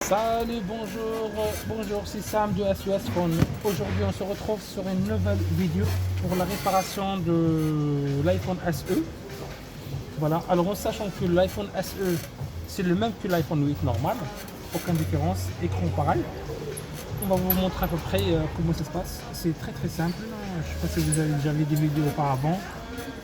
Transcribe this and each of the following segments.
Salut, bonjour, c'est Sam de SOS Phone. Aujourd'hui, on se retrouve sur une nouvelle vidéo pour la réparation de l'iPhone SE. Voilà, alors en sachant que l'iPhone SE, c'est le même que l'iPhone 8 normal, aucune différence, écran pareil. On va vous montrer à peu près comment ça se passe. C'est très simple. Je ne sais pas si vous avez déjà vu des vidéos auparavant.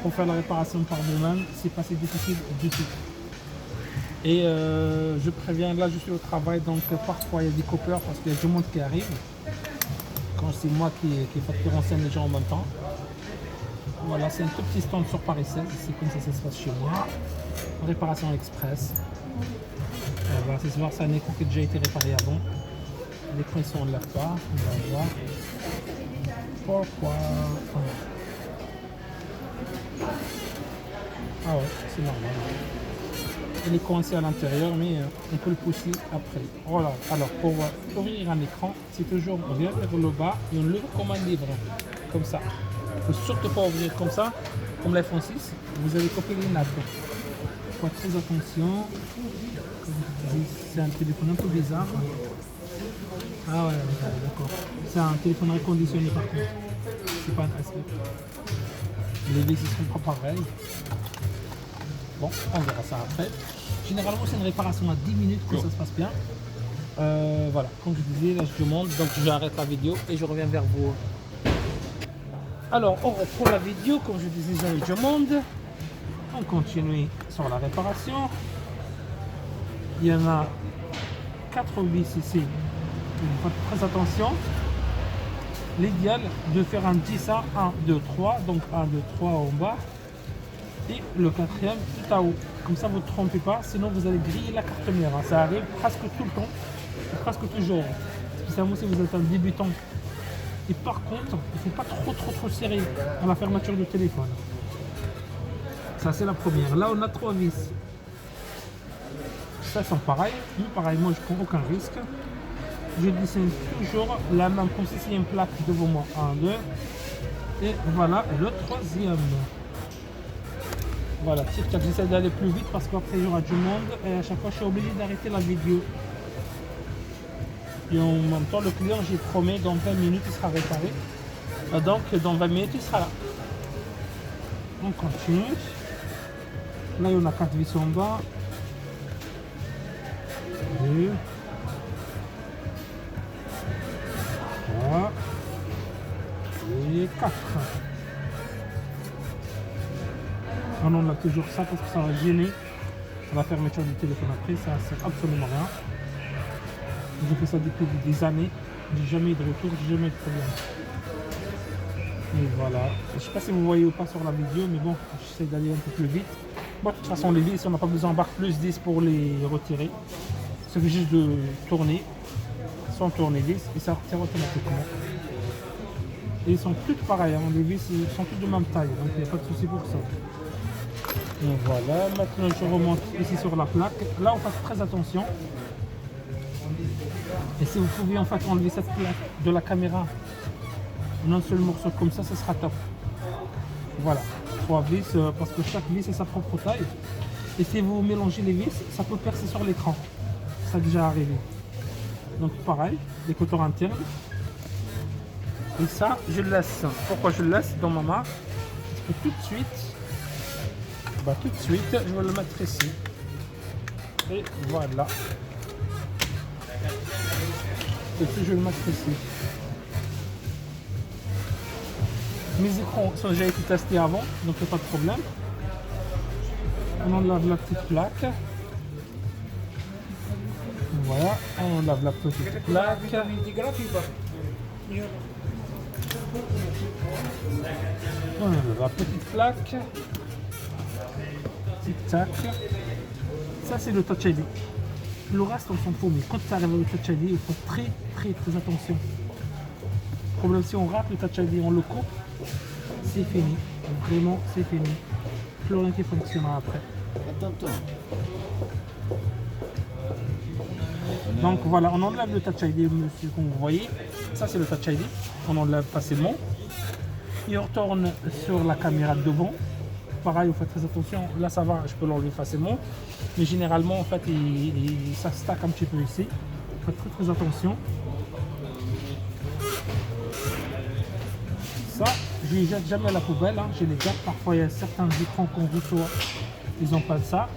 Pour faire la réparation par vous-même, c'est pas si difficile du tout. Et je préviens, là je suis au travail, donc parfois il y a des coupeurs parce qu'il y a du monde qui arrive. Quand c'est moi qui renseigne les gens en même temps. Voilà, c'est un tout petit stand sur Paris 16, c'est comme ça se passe chez moi. Réparation express. Voilà, ce soir c'est un écran qui a déjà été réparé avant. L'écran ils sont en lève pas, on va voir. Pourquoi? Ah ouais, c'est normal. Il est coincé à l'intérieur, mais on peut le pousser après. Voilà. Alors, pour ouvrir un écran, c'est toujours on vient vers le bas et on l'ouvre comme un livre, comme ça. Il ne faut surtout pas ouvrir comme ça, comme l'iPhone 6. Vous allez copier les nappes. Faites très attention. C'est un téléphone un peu bizarre. Ah ouais, d'accord. C'est un téléphone reconditionné par contre. C'est pas un SE. Les vis ne sont pas pareils. Bon, on verra ça après. Généralement, c'est une réparation à 10 minutes que ça se passe bien. Voilà, comme je disais, là je demande, donc j'arrête la vidéo et je reviens vers vous. Alors, pour la vidéo, comme je disais, je demande. On continue sur la réparation. Il y en a 4 vis ici. Faites très attention. L'idéal de faire un 10 à 1, 2, 3. Donc 1, 2, 3 en bas. Et le quatrième tout à haut. Comme ça, vous ne trompez pas, sinon vous allez griller la carte mère. Ça arrive presque tout le temps, presque toujours. Spécialement si vous êtes un débutant. Et par contre, il ne faut pas trop serrer à la fermeture du téléphone. Ça, c'est la première. Là, on a 3 vis. Ça, sont pareil. Mais pareil, moi, je ne prends aucun risque. Je dessine toujours la même, comme si c'est une plaque devant moi. 1, 2. Et voilà le troisième. Voilà, j'essaie d'aller plus vite parce qu'après il y aura du monde et à chaque fois je suis obligé d'arrêter la vidéo. Et en même temps, le client, j'ai promis, dans 20 minutes il sera réparé. Donc dans 20 minutes il sera là. On continue. Là il y en a 4 vis en bas. 2. 3. Et 4. On en a toujours ça parce que ça va gêner la fermeture du téléphone après, ça sert absolument rien. J'ai fait ça depuis des années, j'ai jamais eu de retour, j'ai jamais eu de problème. Et voilà, je ne sais pas si vous voyez ou pas sur la vidéo, mais bon, j'essaie d'aller un peu plus vite. Bon, de toute façon, les vis, on n'a pas besoin d'embarquer plus 10 pour les retirer. Il suffit juste de tourner, sans tourner-vis, et ça retire automatiquement. Et ils sont toutes pareilles, hein. Les vis ils sont toutes de même taille, donc il n'y a pas de souci pour ça. Donc voilà, maintenant je remonte ici sur la plaque. Là on fait très attention. Et si vous pouviez en fait enlever cette plaque de la caméra en un seul morceau comme ça sera top. Voilà, 3 vis parce que chaque vis a sa propre taille. Et si vous mélangez les vis, ça peut percer sur l'écran. Ça a déjà arrivé. Donc pareil, les cotons internes. Et ça, je le laisse. Pourquoi je le laisse dans ma main? Parce que tout de suite, je vais le mettre ici. Et voilà. Et puis je vais le mettre ici. Mes écrans sont déjà été testés avant, donc il n'y a pas de problème. On enlève la petite plaque. Voilà, on enlève la petite plaque. On enlève la petite plaque. Tic-tac. Ça c'est le Touch ID. Le reste on s'en fout, mais quand ça arrive au Touch ID, il faut très attention. Le problème, si on rate le Touch ID, on le coupe, c'est fini. Vraiment c'est fini. Plus rien qui fonctionnera après. Donc voilà, on enlève le Touch ID, monsieur, comme vous voyez. Ça c'est le Touch ID. On enlève facilement. Et on retourne sur la caméra de devant. Pareil, vous faites très attention. Là ça va, je peux l'enlever facilement. Mais généralement en fait ça stack un petit peu ici. faites très attention. Ça, je les jette jamais à la poubelle, hein. Je les garde. Parfois, il y a certains écrans qu'on reçoit, ils n'ont pas de ça.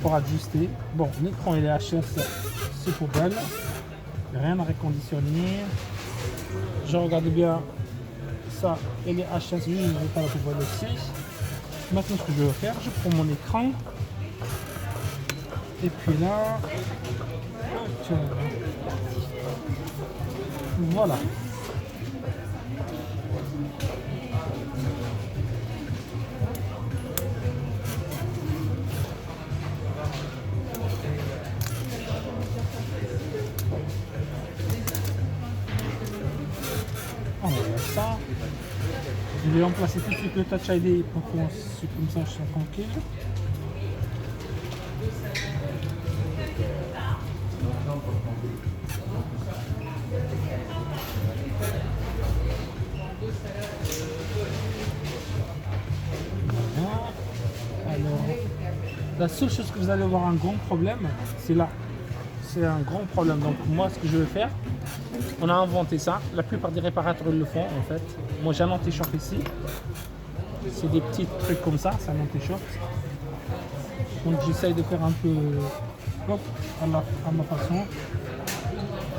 Pour ajuster. Bon, l'écran il est HS, c'est poubelle. Rien à reconditionner. Je regarde bien ça, il est HS, je ne vais pas la poubelle aussi. Maintenant, ce que je vais faire, je prends mon écran. Et puis là, tiens, voilà. On va faire ça. Je vais remplacer tout de suite le Touch ID pour qu'on soit comme ça, je suis tranquille. Voilà. Alors, la seule chose que vous allez avoir un grand problème, c'est là. C'est un grand problème. Donc moi, ce que je vais faire, on a inventé ça. La plupart des réparateurs le font en fait. Moi, j'ai un anti-choc ici. C'est des petits trucs comme ça, c'est un anti-choc. Donc j'essaye de faire un peu hop, à ma façon.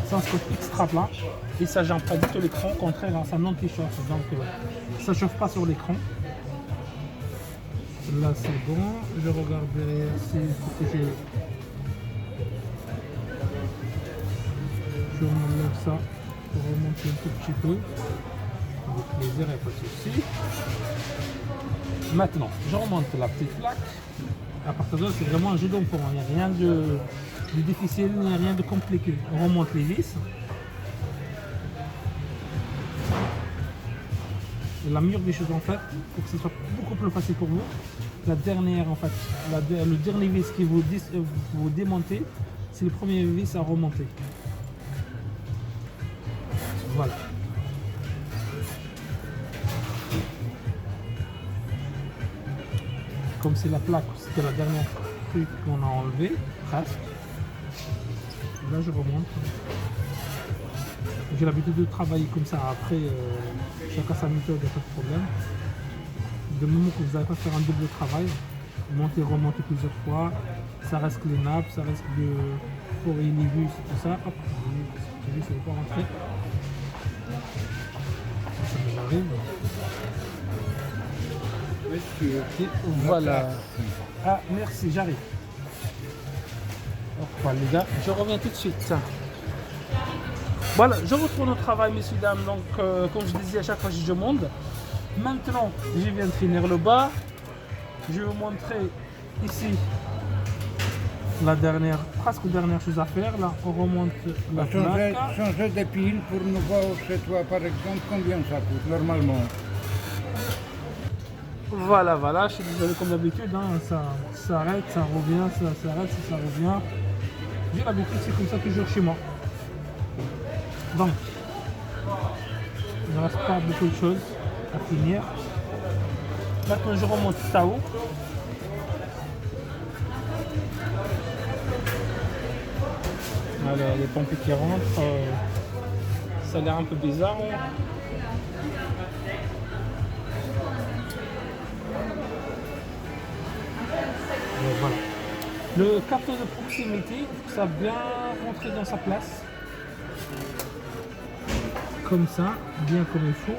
C'est un scotch extra plat et ça gêne pas du tout l'écran. Au contraire, c'est un anti-choc. Donc ça chauffe pas sur l'écran. Là c'est bon. Je regarde derrière si je m'enlève ça pour remonter un tout petit peu. Avec plaisir, il n'y a pas de souci. Maintenant, je remonte la petite plaque. À partir de là, c'est vraiment un jeu d'enfant. Il n'y a rien de difficile, il n'y a rien de compliqué. On remonte les vis. Et la meilleure des choses en fait, pour que ce soit beaucoup plus facile pour vous, la dernière en fait, le dernier vis qui vous démontez, c'est le premier vis à remonter. Voilà. Comme c'est la plaque, c'était la dernière truc qu'on a enlevé, presque. Là je remonte. J'ai l'habitude de travailler comme ça. Après, chacun sa méthode, il n'y a pas de problème. Du moment que vous n'allez pas faire un double travail, monter, remonter plusieurs fois, ça reste les nappes, ça reste le forer les vis, tout ça. Hop, j'ai vu, ça ne va pas rentrer. Ça m'arrive. Voilà. Ah, merci, j'arrive. Voilà les gars, je reviens tout de suite. Voilà, je retourne au travail, messieurs, dames. Donc, comme je disais, à chaque fois je monte. Maintenant, je viens de finir le bas. Je vais vous montrer ici la dernière, presque dernière chose à faire. Là, on remonte la plaque. Changer des piles pour nous voir chez toi, par exemple, combien ça coûte normalement. Voilà, voilà, je suis désolé comme d'habitude, hein, ça s'arrête, ça revient, ça s'arrête, ça revient. J'ai l'habitude, c'est comme ça toujours chez moi. Donc, il ne reste pas beaucoup de choses à finir. Maintenant, je remonte ça haut. Alors, les pompiers qui rentrent, ça a l'air un peu bizarre. Voilà. Le capteur de proximité, ça a bien rentré dans sa place. Comme ça, bien comme il faut.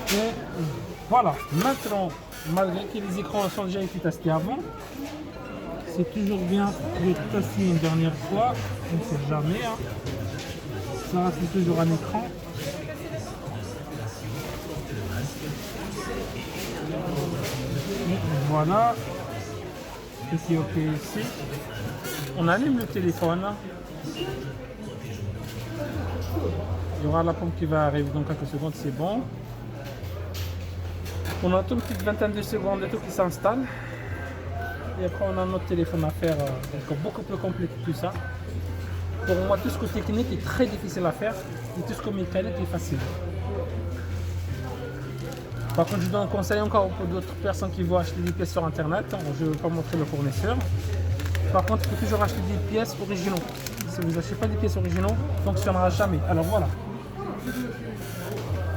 Et voilà, maintenant, malgré que les écrans sont déjà été testés avant, c'est toujours bien de tester une dernière fois, on ne sait jamais. Hein. Ça reste toujours un écran. Voilà. Ici, ok, ici. On allume le téléphone. Il y aura la pompe qui va arriver dans quelques secondes, c'est bon. On attend une petite vingtaine de secondes et tout qui s'installe. Et après on a notre téléphone à faire, encore beaucoup plus compliqué que tout ça. Pour moi, tout ce que technique est très difficile à faire et tout ce que mécanique est facile. Par contre, je donne un conseil encore pour d'autres personnes qui vont acheter des pièces sur internet. Je ne vais pas montrer le fournisseur. Par contre, il faut toujours acheter des pièces originaux. Si vous n'achetez pas des pièces originaux, ça ne fonctionnera jamais. Alors voilà.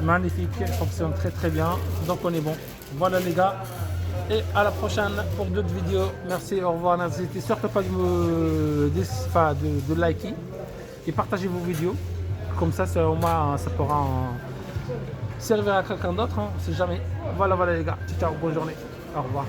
Magnifique, fonctionne très très bien. Donc on est bon. Voilà les gars. Et à la prochaine pour d'autres vidéos. Merci, au revoir. N'hésitez surtout pas de liker et partager vos vidéos. Comme ça, au moins, ça pourra servir à quelqu'un d'autre. On ne sait jamais. Voilà les gars. Ciao, bonne journée. Au revoir.